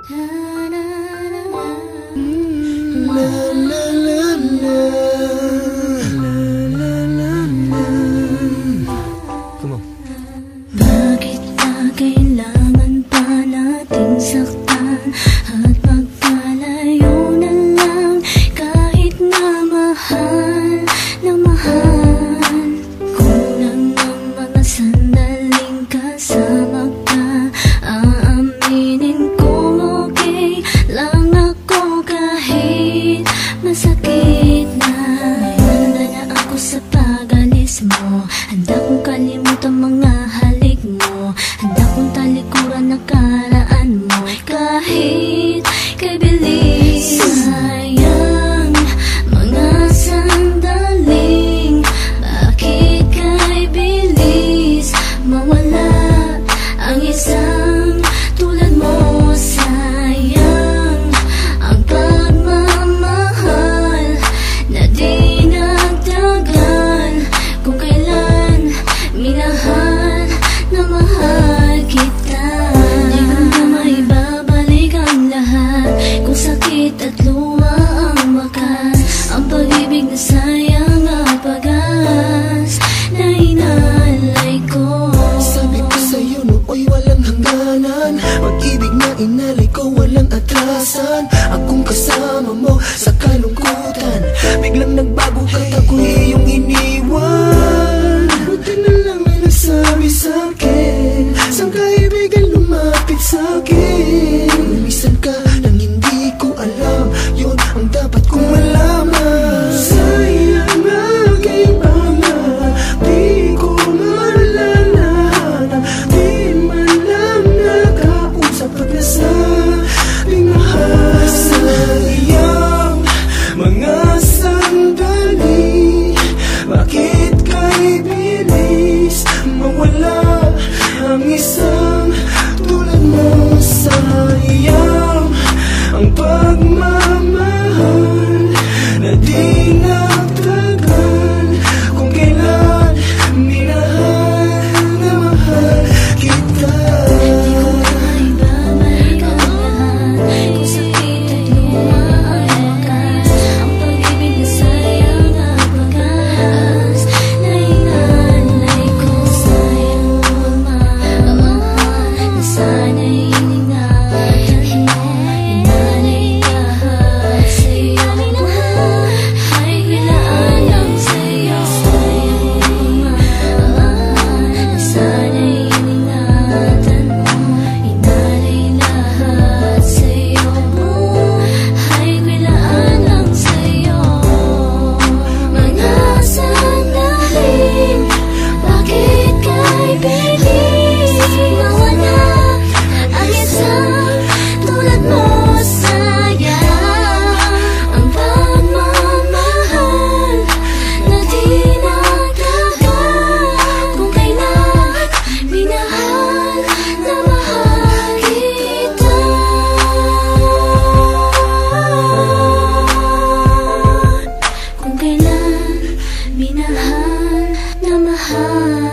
Bakit ba kailangan pa nating saktan at magkalayo na lang kahit na mahal na mahal? Kulang ng mga sandaling kasama ka, aaminin kong okay lang ako kahit masakit na. Handa na ako sa pag-alis mo, handa kong kalimutan mga halik mo, handa kong talikuran ng karaan mo kahit kay bilis. Sayang mga sandaling, bakit kay bilis mawala ang isang tulad mo? Sayang ang pagmamahal na di nagtagal kung kailan minahal na mahal kita. Di ko na maibabalik ang lahat kung sakit at luha ang wakas, ang pag-ibig na sayang at pag-as na inalay ko. Sabi ko sa'yo nooy walang hangganan, pag-ibig na inalay ko walang atrasan. Akong kasama mo sa kalungkutan, biglang nagbago ka't ako'y iyong iniwan. Buti na lang may nagsabi sa'kin, isang kaibigan lumapit sa'kin. Lumisan ka nang hindi ko alam, yun ang dapat kong malaman. Sayang aking pangarap, di ko malalahanap, di man lang nakausap at nasabing mahal. Sayang mga sandali, bakit kay bilis mawala ang isang tulad mo? Sayang ang pagmamahal na di nagtagal kung kailan minahal na mahal kita. Di ko na maibabalik ang lahat kung sakit at luha ang wakas, ang pag-ibig na sayang at pag-as na inalay ko. Sayang pagmamahal na sana'y iningatan mo, inalay lahat sa'yo. Ay kailaan lang sa'yo. Sayang pagmamahal na sana'y iningatan mo, inalay lahat sa'yo. Ay kailaan lang sa'yo. Mga sandaling, bakit kay bilis mawala ang isang tulad mo? Sayang ang pagmamahal na di nagtagal kung kailan minahal na mahal kita. Kung kailan minahal na mahal